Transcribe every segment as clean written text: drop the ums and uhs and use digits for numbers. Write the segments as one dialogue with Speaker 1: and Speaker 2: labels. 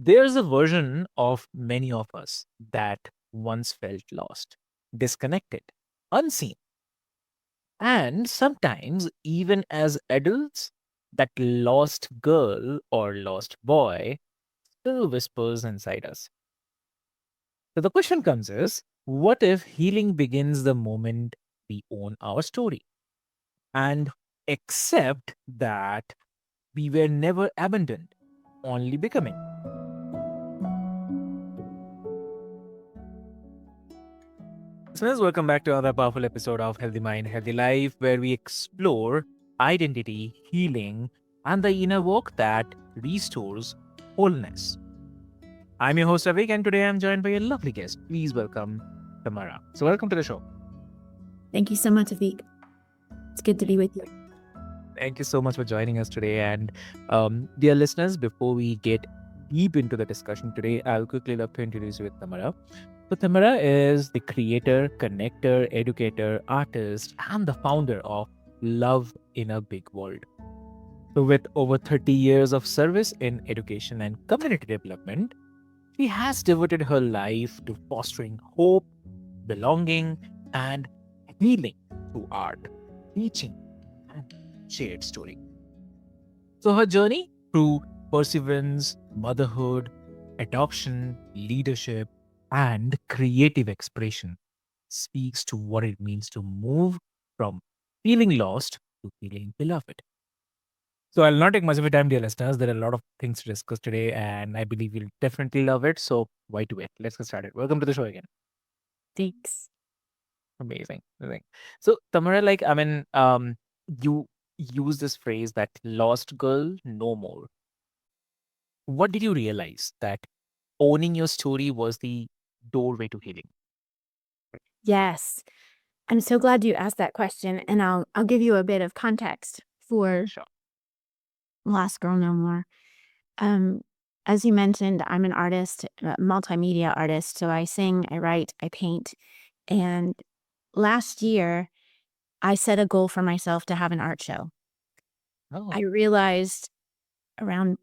Speaker 1: There's a version of many of us that once felt lost, disconnected, unseen, and sometimes, even as adults, that lost girl or lost boy still whispers inside us. So the question comes is, what if healing begins the moment we own our story and accept that we were never abandoned, only becoming? Listeners, welcome back to another powerful episode of Healthy Mind, Healthy Life, where we explore identity, healing, and the inner work that restores wholeness. I'm your host, Avik, and today I'm joined by a lovely guest. Please welcome Tamara. So, welcome to the show.
Speaker 2: Thank you so much, Avik. It's good to be with you.
Speaker 1: Thank you so much for joining us today. And, dear listeners, before we get deep into the discussion today, I'll quickly love to introduce you with Tamara. So, Tamara is the creator, connector, educator, artist, and the founder of Love in a Big World. So, with over 30 years of service in education and community development, she has devoted her life to fostering hope, belonging, and healing through art, teaching, and shared story. So, her journey through perseverance, motherhood, adoption, leadership, and creative expression speaks to what it means to move from feeling lost to feeling beloved. So, I'll not take much of your time, dear listeners. There are a lot of things to discuss today, and I believe you'll definitely love it. So, why to wait? Let's get started. Welcome to the show again.
Speaker 2: Thanks.
Speaker 1: Amazing. Amazing. So, Tamara, you use this phrase that lost girl, no more. What did you realize that owning your story was the doorway to healing?
Speaker 2: Yes. I'm so glad you asked that question, and I'll give you a bit of context for
Speaker 1: Sure.
Speaker 2: Lost Girl No More. Um, as you mentioned, I'm an artist, a multimedia artist. So I sing, I write, I paint. And last year, I set a goal for myself to have an art show. I
Speaker 1: Oh,
Speaker 2: realized around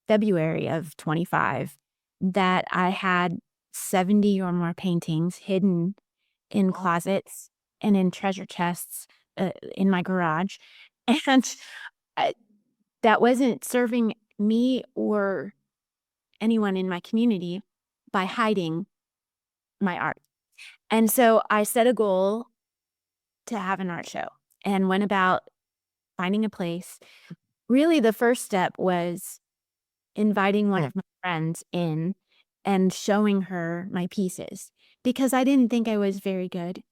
Speaker 2: February of 25 that I had 70 or more paintings hidden in
Speaker 1: oh,
Speaker 2: closets and in treasure chests in my garage. And I, that wasn't serving me or anyone in my community by hiding my art. And so I set a goal to have an art show and went about finding a place. Really, the first step was inviting one of my friends in and showing her my pieces because I didn't think I was very good.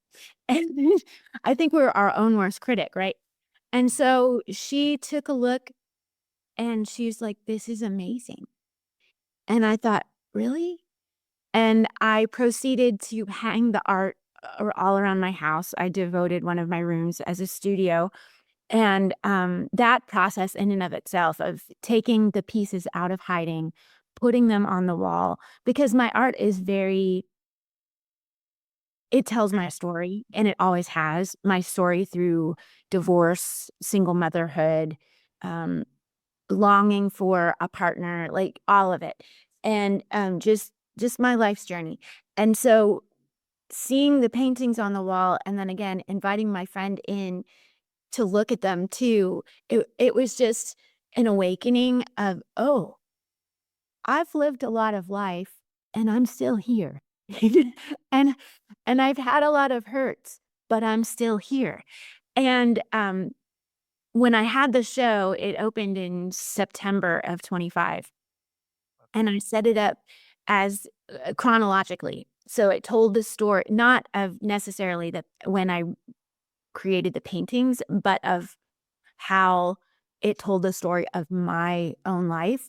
Speaker 2: And I think we're our own worst critic, right? And so she took a look and she's like, "This is amazing." And I thought, "Really?" And I proceeded to hang the art all around my house. I devoted one of my rooms as a studio. And that process in and of itself of taking the pieces out of hiding, putting them on the wall, because my art is very, it tells my story and it always has my story through divorce, single motherhood, um, longing for a partner, like all of it. And just my life's journey. And so seeing the paintings on the wall and then again inviting my friend in to look at them too, it was just an awakening of, "Oh, I've lived a lot of life and I'm still here." And I've had a lot of hurts, but I'm still here. And, when I had the show, it opened in September of 25, and I set it up as, chronologically. So it told the story not of necessarily that when I created the paintings, but of how it told the story of my own life.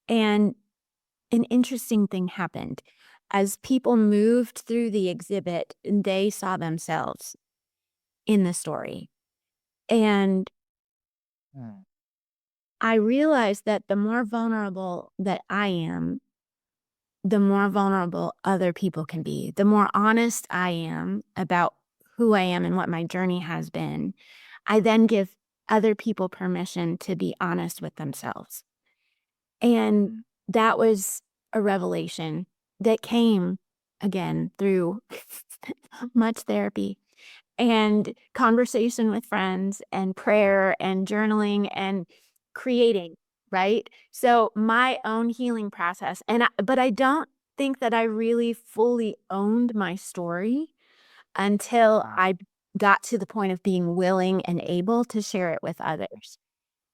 Speaker 2: And an interesting thing happened. As people moved through the exhibit, they saw themselves in the story. And
Speaker 1: mm,
Speaker 2: I realized that the more vulnerable that I am, the more vulnerable other people can be. The more honest I am about who I am and what my journey has been, I then give other people permission to be honest with themselves. And that was a revelation that came again through much therapy and conversation with friends and prayer and journaling and creating, right? So my own healing process but I don't think that I really fully owned my story until I got to the point of being willing and able to share it with others.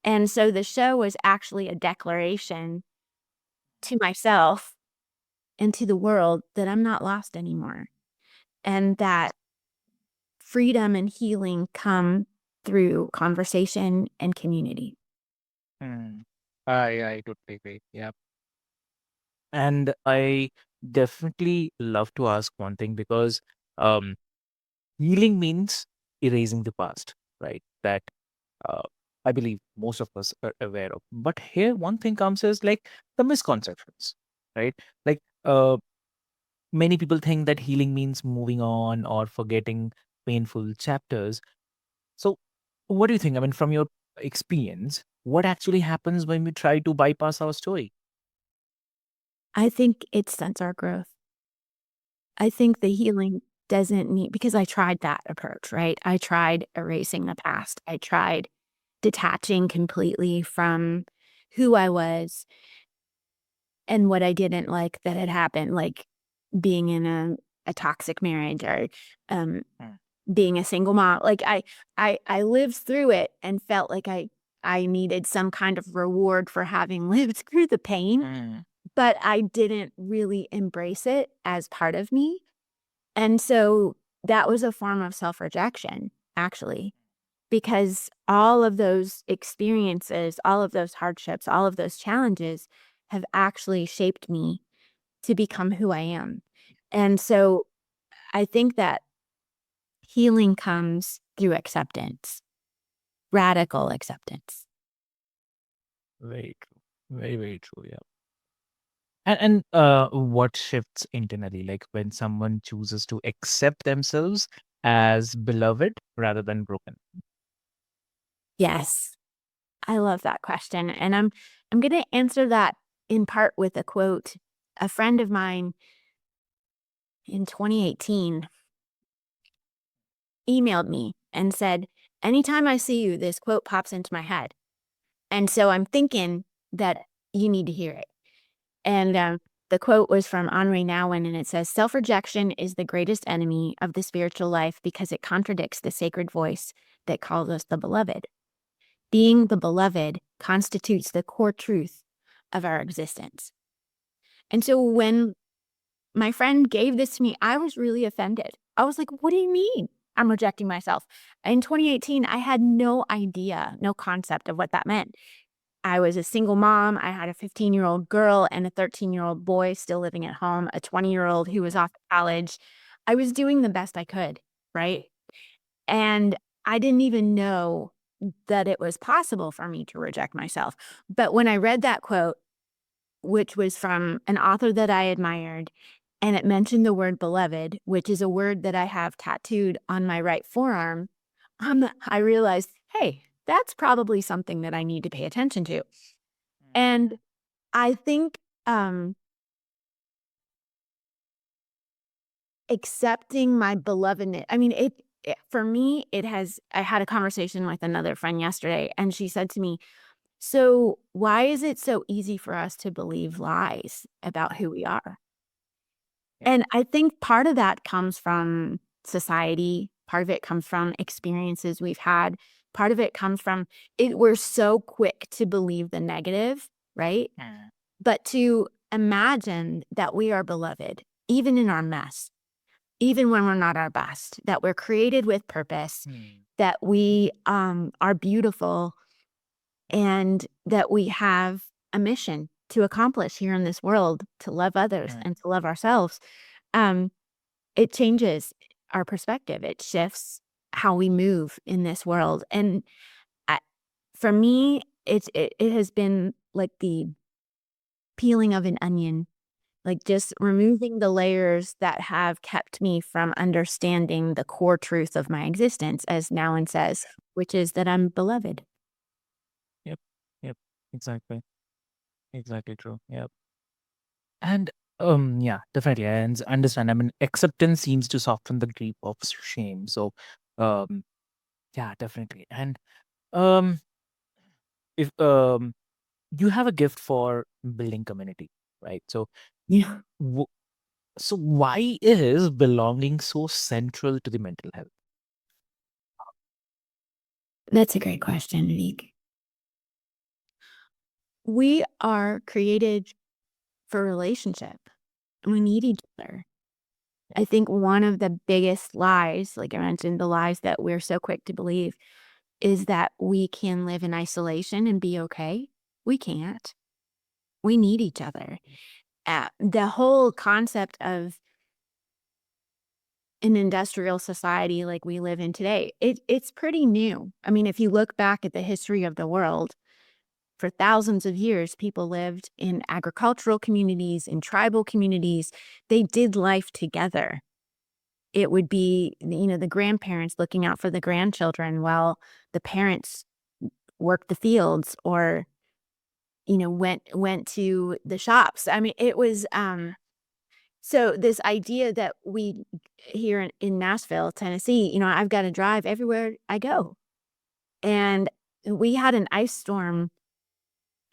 Speaker 2: And so the show was actually a declaration to myself and to the world that I'm not lost anymore, and that freedom and healing come through conversation and community.
Speaker 1: Hmm. I totally agree. Yeah. And I definitely love to ask one thing because um, healing means erasing the past, right? That uh, I believe most of us are aware of. But here, one thing comes is like the misconceptions, right? Like many people think that healing means moving on or forgetting painful chapters. So, what do you think? I mean, from your experience, what actually happens when we try to bypass our story?
Speaker 2: I think it stunts our growth. I think the healing doesn't need because I tried that approach, right? I tried erasing the past. I tried detaching completely from who I was and what I didn't like that had happened, like being in a toxic marriage or um,
Speaker 1: Mm,
Speaker 2: being a single mom. Like I lived through it and felt like I needed some kind of reward for having lived through the pain,
Speaker 1: mm,
Speaker 2: but I didn't really embrace it as part of me. And so that was a form of self-rejection, actually, because all of those experiences, all of those hardships, all of those challenges have actually shaped me to become who I am. And so I think that healing comes through acceptance, radical acceptance.
Speaker 1: very true. Very true. Yeah. And what shifts internally, like when someone chooses to accept themselves as beloved rather than broken?
Speaker 2: Yes, I love that question. And I'm going to answer that in part with a quote. A friend of mine in 2018 emailed me and said, "Anytime I see you, this quote pops into my head. And so I'm thinking that you need to hear it." And the quote was from Henri Nouwen, and it says, "Self rejection is the greatest enemy of the spiritual life because it contradicts the sacred voice that calls us the beloved. Being the beloved constitutes the core truth of our existence." And so when my friend gave this to me, I was really offended. I was like, "What do you mean I'm rejecting myself?" In 2018, I had no idea, no concept of what that meant. I was a single mom. I had a 15-year-old girl and a 13-year-old boy still living at home, a 20-year-old who was off to college. I was doing the best I could, right? And I didn't even know that it was possible for me to reject myself. But when I read that quote, which was from an author that I admired, and it mentioned the word beloved, which is a word that I have tattooed on my right forearm, I realized, hey, that's probably something that I need to pay attention to. And I think accepting my belovedness, I mean, for me, it has, I had a conversation with another friend yesterday, and she said to me, "So why is it so easy for us to believe lies about who we are?"
Speaker 1: Yeah.
Speaker 2: And I think part of that comes from society, part of it comes from experiences we've had, part of it comes from we're so quick to believe the negative, right?
Speaker 1: Mm,
Speaker 2: But to imagine that we are beloved, even in our mess, even when we're not our best, that we're created with purpose,
Speaker 1: mm,
Speaker 2: that we are beautiful, and that we have a mission to accomplish here in this world to love others
Speaker 1: mm.
Speaker 2: and to love ourselves. Um, it changes our perspective. It shifts how we move in this world. And I, for me, it has been like the peeling of an onion, like just removing the layers that have kept me from understanding the core truth of my existence, as Nowen says, which is that I'm beloved.
Speaker 1: Yep. Yep. Exactly. Exactly true. Yep. And yeah, definitely. Understand. I mean, acceptance seems to soften the grip of shame. So, um, yeah, definitely. And um, if you have a gift for building community, right? So,
Speaker 2: Yeah.
Speaker 1: w- so why is belonging so central to the mental health?
Speaker 2: That's a great question, Avik. We are created for relationship. We need each other. I think one of the biggest lies, like I mentioned, the lies that we're so quick to believe is that we can live in isolation and be okay. We can't. We need each other. The whole concept of an industrial society like we live in today, it's pretty new. I mean, if you look back at the history of the world, for thousands of years, people lived in agricultural communities, in tribal communities. They did life together. It would be, the grandparents looking out for the grandchildren while the parents worked the fields or, went to the shops. I mean, it was, so this idea that we here in Nashville, Tennessee, I've got to drive everywhere I go. And we had an ice storm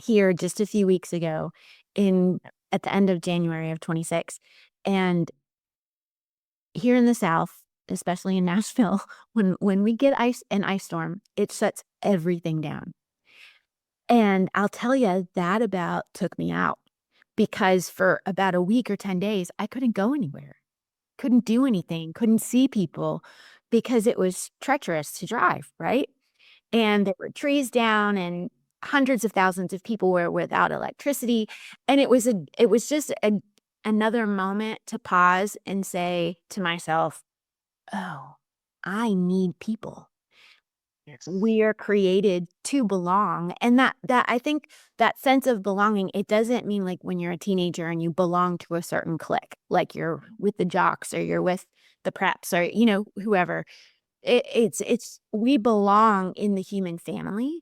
Speaker 2: here just a few weeks ago in at the end of January of 26. And here in the South, especially in Nashville, when we get an ice storm, it shuts everything down. And I'll tell you, that about took me out because for about a week or 10 days, I couldn't go anywhere, couldn't do anything, couldn't see people because it was treacherous to drive, right? And there were trees down and hundreds of thousands of people were without electricity. And it was just another moment to pause and say to myself, "Oh, I need people."
Speaker 1: Yes.
Speaker 2: We are created to belong, and that I think that sense of belonging, it doesn't mean like when you're a teenager and you belong to a certain clique, like you're with the jocks or you're with the preps or, whoever. It's we belong in the human family,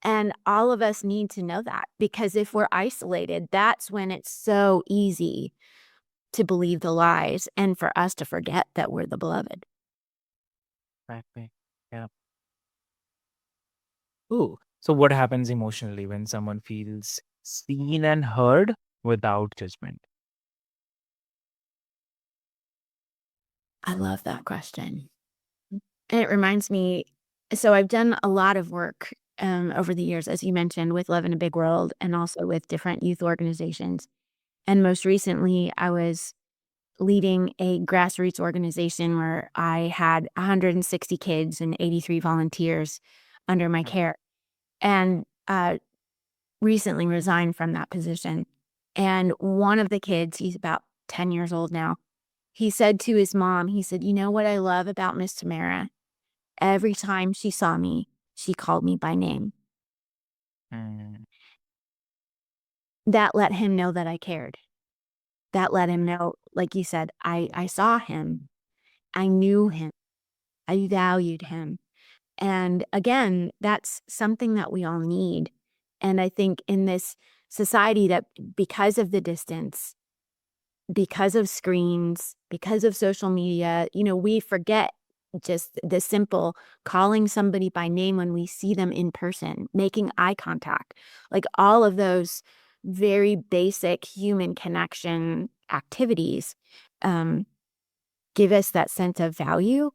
Speaker 2: and all of us need to know that because if we're isolated, that's when it's so easy to believe the lies and for us to forget that we're the beloved.
Speaker 1: Exactly. Yeah. Ooh. So what happens emotionally when someone feels seen and heard without judgment?
Speaker 2: I love that question. And it reminds me, so I've done a lot of work over the years, as you mentioned, with Love in a Big World and also with different youth organizations. And most recently, I was leading a grassroots organization where I had 160 kids and 83 volunteers under my
Speaker 1: Mm.
Speaker 2: care. And recently resigned from that position. And one of the kids, he's about 10 years old now, he said to his mom, he said, "You know what I love about Miss Tamara? Every time she saw me, she called me by name."
Speaker 1: Mm.
Speaker 2: That let him know that I cared. That let him know, like you said, I saw him. I knew him. I valued him. And again, that's something that we all need. And I think in this society that because of the distance, because of screens, because of social media, we forget just the simple calling somebody by name when we see them in person, making eye contact, like all of those very basic human connection activities um, give us that sense of value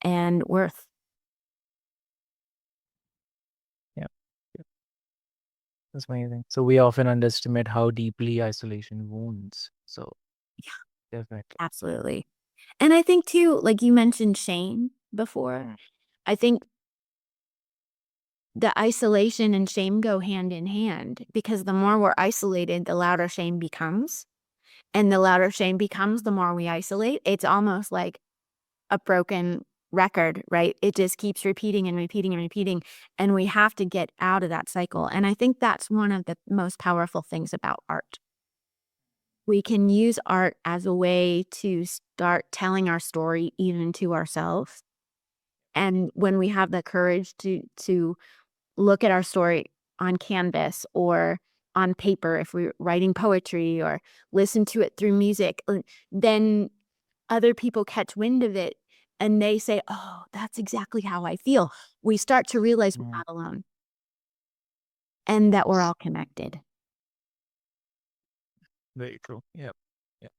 Speaker 2: and worth.
Speaker 1: Yeah. Yeah. That's amazing. So we often underestimate how deeply isolation wounds. So definitely.
Speaker 2: Absolutely. And I think too, like you mentioned shame before,
Speaker 1: Mm.
Speaker 2: I think the isolation and shame go hand in hand because the more we're isolated, the louder shame becomes. And the louder shame becomes, the more we isolate. It's almost like a broken record, right? It just keeps repeating and repeating and repeating. And we have to get out of that cycle. And I think that's one of the most powerful things about art. We can use art as a way to start telling our story even to ourselves. And when we have the courage to look at our story on canvas or on paper, if we're writing poetry or listen to it through music, then other people catch wind of it and they say, "Oh, that's exactly how I feel." We start to realize we're
Speaker 1: Mm.
Speaker 2: not alone and that we're all connected.
Speaker 1: Very true. Yeah. Yeah.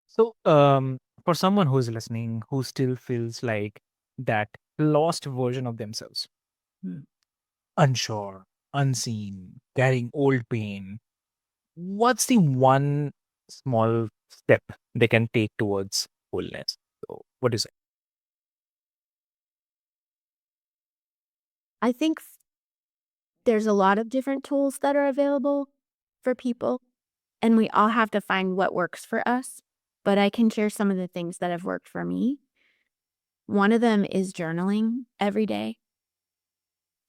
Speaker 1: So, for someone who's listening who still feels like that lost version of themselves, unsure, unseen, carrying old pain, what's the one small step they can take towards wholeness? So, what do you say?
Speaker 2: I think there's a lot of different tools that are available for people, and we all have to find what works for us. But I can share some of the things that have worked for me. One of them is journaling every day,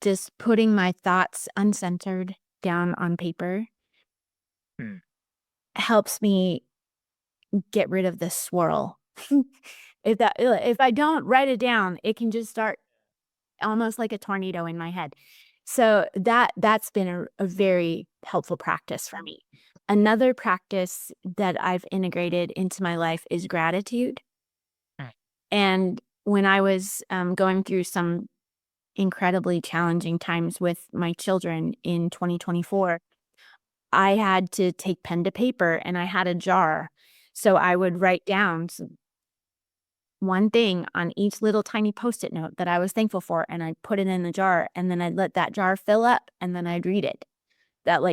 Speaker 2: just putting my thoughts uncensored down on paper
Speaker 1: Hmm.
Speaker 2: helps me get rid of the swirl. If I don't write it down, it can just start almost like a tornado in my head. So that's been a very helpful practice for me. Another practice that I've integrated into my life is gratitude.
Speaker 1: Hmm.
Speaker 2: And when I was going through some incredibly challenging times with my children in 2024, I had to take pen to paper and I had a jar. So I would write down one thing on each little tiny Post-it note that I was thankful for, and I'd put it in the jar, and then I'd let that jar fill up, and then I'd read it.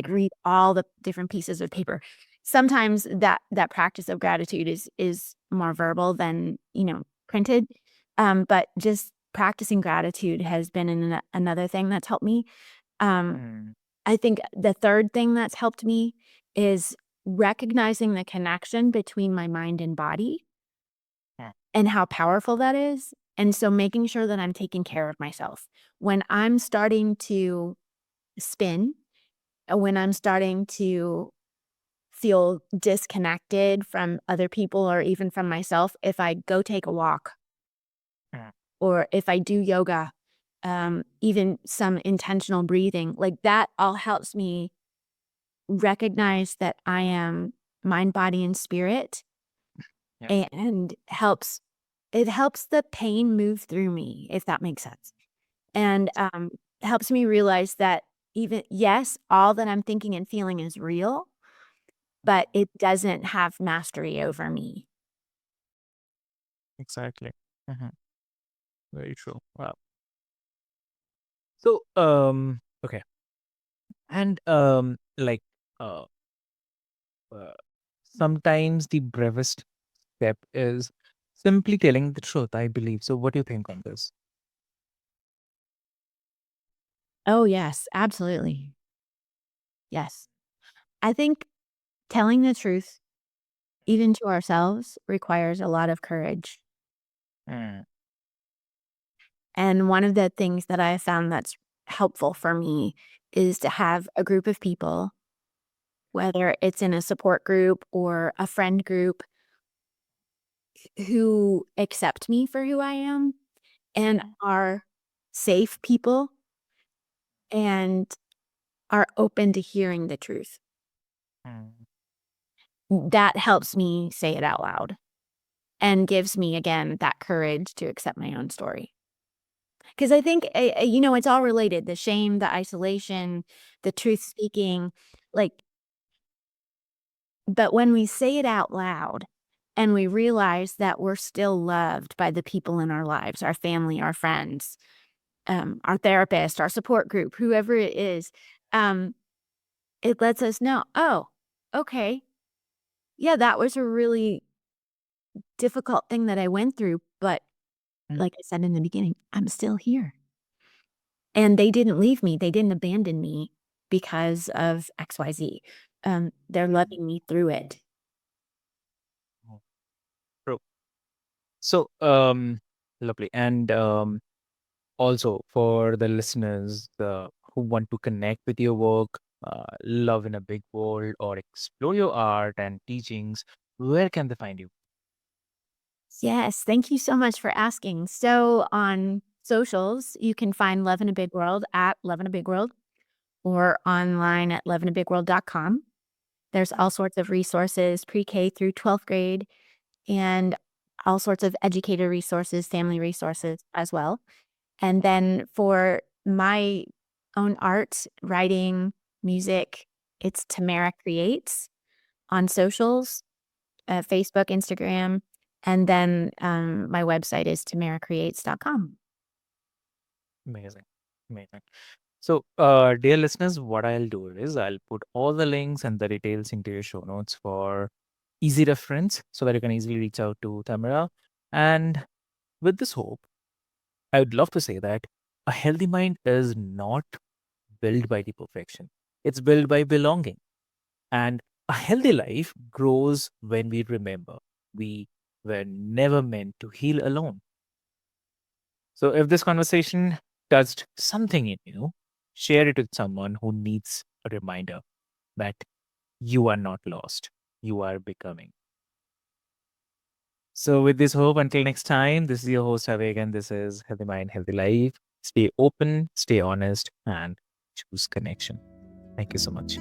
Speaker 2: Read all the different pieces of paper. Sometimes that practice of gratitude is more verbal than, printed, but just practicing gratitude has been another thing that's helped me. Um,
Speaker 1: Hmm.
Speaker 2: I think the third thing that's helped me is recognizing the connection between my mind and body
Speaker 1: Hmm.
Speaker 2: and how powerful that is. And so making sure that I'm taking care of myself. When I'm starting to spin, when I'm starting to feel disconnected from other people or even from myself, if I go take a walk
Speaker 1: Hmm.
Speaker 2: or if I do yoga, even some intentional breathing, like that all helps me recognize that I am mind, body, and spirit
Speaker 1: Yeah.
Speaker 2: and helps the pain move through me, if that makes sense. And, helps me realize that even yes, all that I'm thinking and feeling is real, but it doesn't have mastery over me.
Speaker 1: Exactly. Mhm. Very true. Wow. So, okay. And uh, uh, sometimes the bravest step is simply telling the truth, I believe. So, what do you think on this?
Speaker 2: Oh, yes, absolutely. Yes. I think telling the truth, even to ourselves, requires a lot of courage.
Speaker 1: Mm.
Speaker 2: And one of the things that I found that's helpful for me is to have a group of people, whether it's in a support group or a friend group, who accept me for who I am and are safe people and are open to hearing the truth.
Speaker 1: Mm.
Speaker 2: That helps me say it out loud and gives me, again, that courage to accept my own story. Because I think, it's all related, the shame, the isolation, the truth speaking, like, but when we say it out loud and we realize that we're still loved by the people in our lives, our family, our friends, our therapist, our support group, whoever it is, um, it lets us know, "Oh, okay. Yeah, that was a really difficult thing that I went through, but
Speaker 1: Mm.
Speaker 2: like I said in the beginning, I'm still here. And they didn't leave me. They didn't abandon me because of XYZ. They're loving me through it."
Speaker 1: Oh, true. So, lovely. And also for the listeners who want to connect with your work, love in a big world, or explore your art and teachings, where can they find you?
Speaker 2: Yes, thank you so much for asking. So on socials, you can find Love in a Big World at Love in a Big World. or online at loveinaBigWorld.com. There's all sorts of resources, pre-K through 12th grade, and all sorts of educator resources, family resources as well. And then for my own art, writing, music, it's Tamara Creates on socials, Facebook, Instagram, and then my website is tamaracreates.com.
Speaker 1: Amazing. Amazing. So, dear listeners, what I'll do is I'll put all the links and the details into your show notes for easy reference so that you can easily reach out to Tamara. And with this hope, I would love to say that a healthy mind is not built by the perfection, it's built by belonging. And a healthy life grows when we remember we were never meant to heal alone. So, if this conversation touched something in you, share it with someone who needs a reminder that you are not lost, you are becoming. So, with this hope, until next time, this is your host, Avik, and this is Healthy Mind, Healthy Life. Stay open, stay honest, and choose connection. Thank you so much.